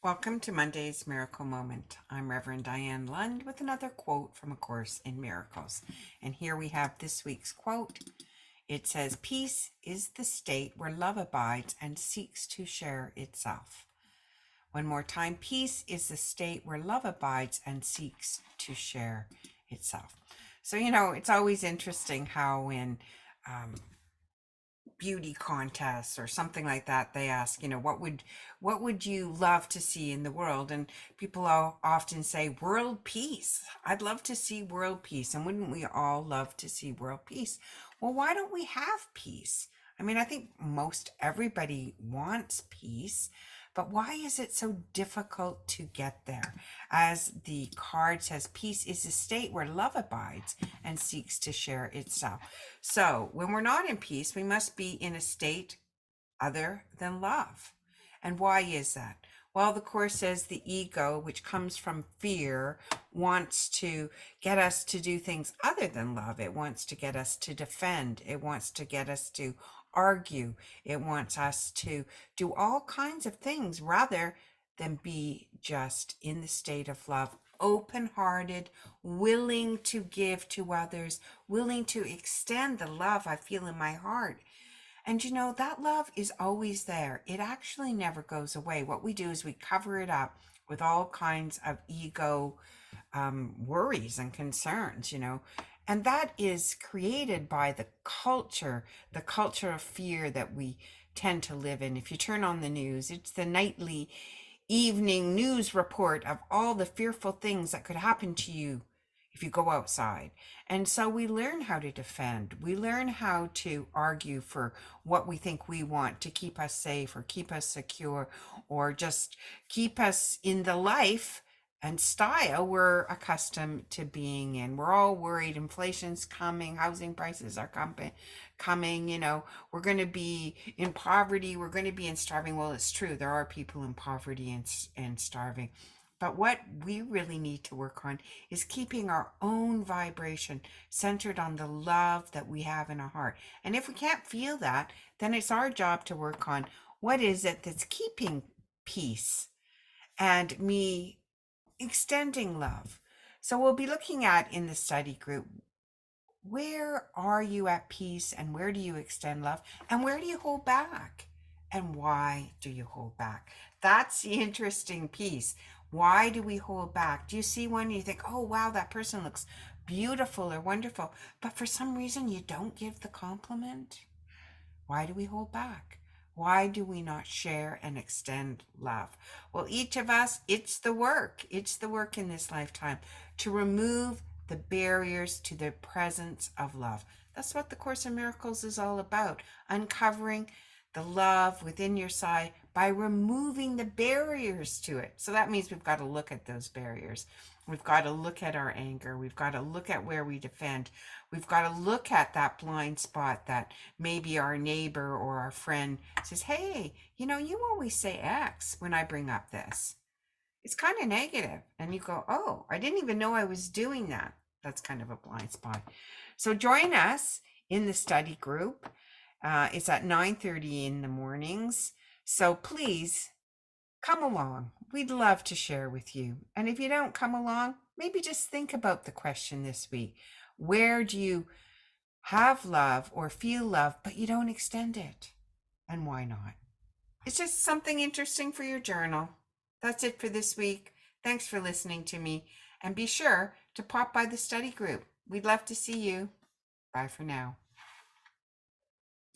Welcome to Monday's Miracle Moment. I'm Reverend Diane Lund with another quote from A Course in Miracles. And here we have this week's quote. It says, "Peace is the state where love abides and seeks to share itself." One more time, peace is the state where love abides and seeks to share itself. So, it's always interesting how when um, beauty contests or something like that, they ask, what would you love to see in the world? And people often say world peace. I'd love to see world peace. And wouldn't we all love to see world peace? Well, why don't we have peace? I mean, I think most everybody wants peace, but why is it so difficult to get there? As the card says, peace is a state where love abides and seeks to share itself. So when we're not in peace, we must be in a state other than love. And why is that? Well, the Course says the ego, which comes from fear, wants to get us to do things other than love. It wants to get us to defend. It wants to get us to argue. It wants us to do all kinds of things rather than be just in the state of love, open-hearted, willing to give to others, willing to extend the love I feel in my heart. And that love is always there. It actually never goes away. What we do is we cover it up with all kinds of ego worries and concerns, and that is created by the culture of fear that we tend to live in. If you turn on the news, it's the nightly evening news report of all the fearful things that could happen to you if you go outside. And so we learn how to defend. We learn how to argue for what we think we want to keep us safe or keep us secure or just keep us in the life and style we're accustomed to being in. We're all worried inflation's coming, housing prices are coming, we're going to be in poverty, we're going to be in starving. Well, it's true, there are people in poverty and starving. But what we really need to work on is keeping our own vibration centered on the love that we have in our heart. And if we can't feel that, then it's our job to work on what is it that's keeping peace and me extending love. So we'll be looking at in the study group, where are you at peace and where do you extend love and where do you hold back and why do you hold back? That's the interesting piece. Why do we hold back? Do you see one and you think, oh wow, that person looks beautiful or wonderful, but for some reason you don't give the compliment? Why do we hold back? Why do we not share and extend love? Well, each of us, it's the work. It's the work in this lifetime to remove the barriers to the presence of love. That's what the Course in Miracles is all about. Uncovering the love within your side by removing the barriers to it. So that means we've got to look at those barriers. We've got to look at our anger. We've got to look at where we defend. We've got to look at that blind spot that maybe our neighbor or our friend says, hey, you always say X when I bring up this. It's kind of negative. And you go, oh, I didn't even know I was doing that. That's kind of a blind spot. So join us in the study group. It's at 9:30 in the mornings. So please come along. We'd love to share with you. And if you don't come along, maybe just think about the question this week. Where do you have love or feel love, but you don't extend it? And why not? It's just something interesting for your journal. That's it for this week. Thanks for listening to me. And be sure to pop by the study group. We'd love to see you. Bye for now.